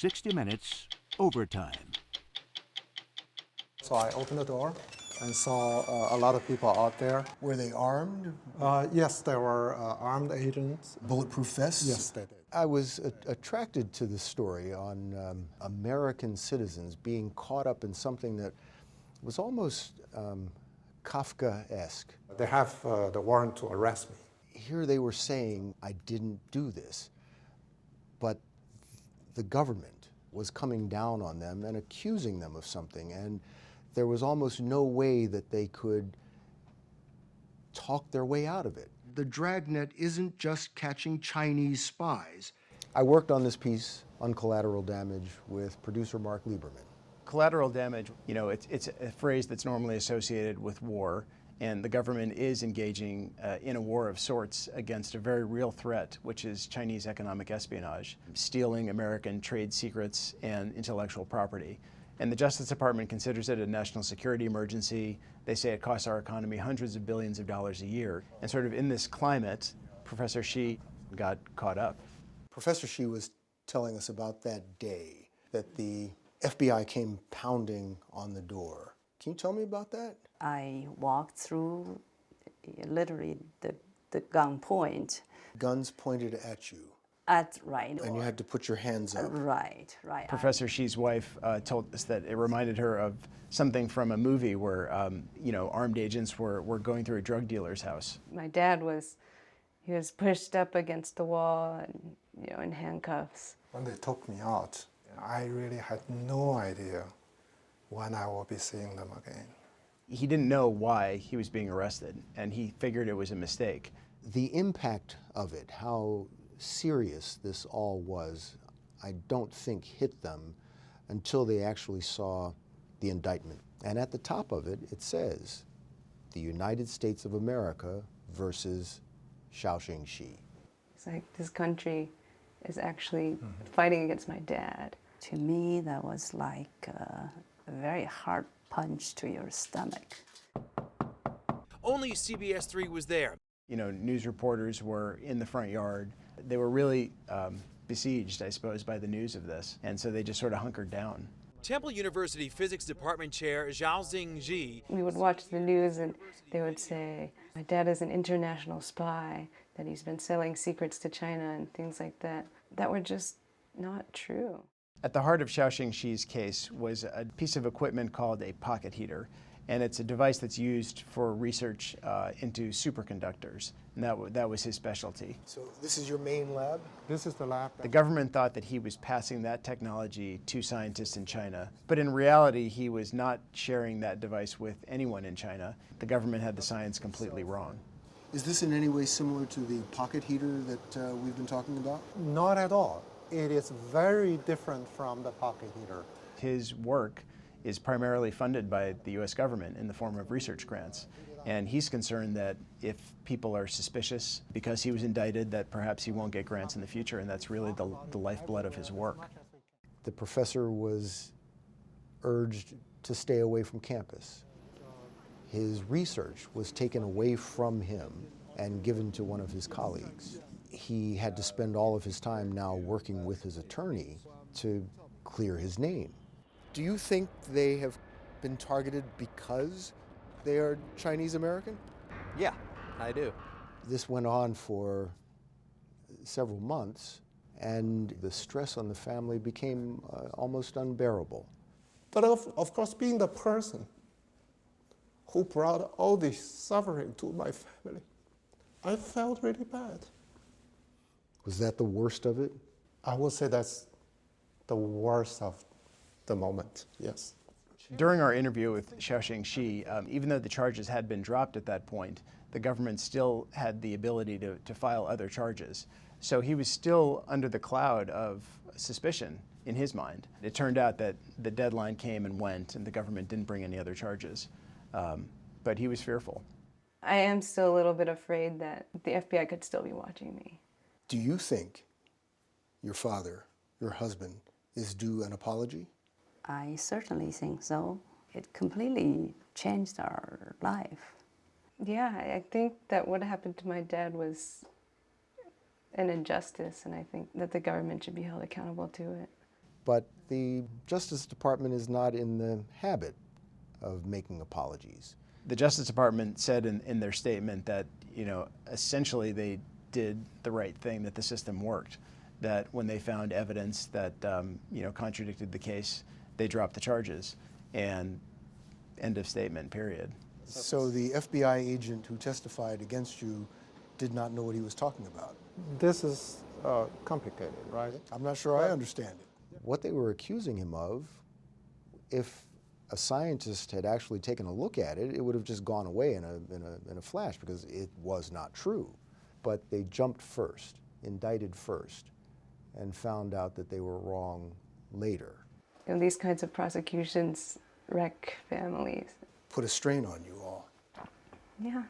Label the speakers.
Speaker 1: 60 Minutes Overtime.
Speaker 2: So I opened the door and saw a lot of people out there.
Speaker 3: Were they armed?
Speaker 2: Yes, there were armed agents.
Speaker 3: Bulletproof vests?
Speaker 2: Yes, they did.
Speaker 3: I was attracted to this story on American citizens being caught up in something that was almost Kafka-esque.
Speaker 2: They have the warrant to arrest me.
Speaker 3: Here they were saying, I didn't do this, but the government was coming down on them and accusing them of something, and there was almost no way that they could talk their way out of it. The dragnet isn't just catching Chinese spies. I worked on this piece on collateral damage with producer Mark Lieberman.
Speaker 4: Collateral damage, you know, it's a phrase that's normally associated with war, and the government is engaging in a war of sorts against a very real threat, which is Chinese economic espionage, stealing American trade secrets and intellectual property. And the Justice Department considers it a national security emergency. They say it costs our economy hundreds of billions of dollars a year. And sort of in this climate, Professor Shi got caught up.
Speaker 3: Professor Shi was telling us about that day that the FBI came pounding on the door. Can you tell me about that?
Speaker 5: I walked through literally the gun point.
Speaker 3: Guns pointed at you.
Speaker 5: Right.
Speaker 3: And you had to put your hands up.
Speaker 5: Right.
Speaker 4: Professor Shi's wife told us that it reminded her of something from a movie where, you know, armed agents were going through a drug dealer's house.
Speaker 6: My dad was pushed up against the wall and, you know, in handcuffs.
Speaker 2: When they took me out, I really had no idea when I will be seeing them again.
Speaker 4: He didn't know why he was being arrested, and he figured it was a mistake.
Speaker 3: The impact of it, how serious this all was, I don't think hit them until they actually saw the indictment. And at the top of it, it says, the United States of America versus Shaoxing Shi.
Speaker 6: It's like this country is actually fighting against my dad.
Speaker 5: To me, that was like a very hard punch to your stomach.
Speaker 7: Only CBS 3 was there.
Speaker 4: You know, news reporters were in the front yard. They were really besieged, I suppose, by the news of this, and so they just sort of hunkered down.
Speaker 7: Temple University Physics Department Chair Zhaoxing Ji.
Speaker 6: We would watch the news and they would say, my dad is an international spy, that he's been selling secrets to China and things like that, that were just not true.
Speaker 4: At the heart of Shaoxing Shi's case was a piece of equipment called a pocket heater, and it's a device that's used for research into superconductors, and that was his specialty.
Speaker 3: So this is your main lab?
Speaker 2: This is the lab.
Speaker 4: The government thought that he was passing that technology to scientists in China, but in reality he was not sharing that device with anyone in China. The government had the science completely wrong.
Speaker 3: Is this in any way similar to the pocket heater that we've been talking about?
Speaker 2: Not at all. It is very different from the pocket heater.
Speaker 4: His work is primarily funded by the U.S. government in the form of research grants. And he's concerned that if people are suspicious because he was indicted, that perhaps he won't get grants in the future, and that's really the lifeblood of his work.
Speaker 3: The professor was urged to stay away from campus. His research was taken away from him and given to one of his colleagues. He had to spend all of his time now working with his attorney to clear his name. Do you think they have been targeted because they are Chinese American?
Speaker 8: Yeah, I do.
Speaker 3: This went on for several months, and the stress on the family became almost unbearable.
Speaker 2: But of course, being the person who brought all this suffering to my family, I felt really bad.
Speaker 3: Was that the worst of it?
Speaker 2: I would say that's the worst of the moment, yes.
Speaker 4: During our interview with Shaoxing Shi, even though the charges had been dropped at that point, the government still had the ability to file other charges. So he was still under the cloud of suspicion in his mind. It turned out that the deadline came and went and the government didn't bring any other charges. But he was fearful.
Speaker 6: I am still a little bit afraid that the FBI could still be watching me.
Speaker 3: Do you think your father, your husband, is due an apology?
Speaker 5: I certainly think so. It completely changed our life.
Speaker 6: Yeah, I think that what happened to my dad was an injustice, and I think that the government should be held accountable to it.
Speaker 3: But the Justice Department is not in the habit of making apologies.
Speaker 4: The Justice Department said in their statement that, essentially they did the right thing, that the system worked, that when they found evidence that, contradicted the case, they dropped the charges, and end of statement, period.
Speaker 3: So the FBI agent who testified against you did not know what he was talking about?
Speaker 2: This is complicated, right?
Speaker 3: I'm not sure I understand it. What they were accusing him of, if a scientist had actually taken a look at it, it would have just gone away in a flash, because it was not true. But they jumped first, indicted first, and found out that they were wrong later.
Speaker 6: These kinds of prosecutions wreck families.
Speaker 3: Put a strain on you all.
Speaker 6: Yeah.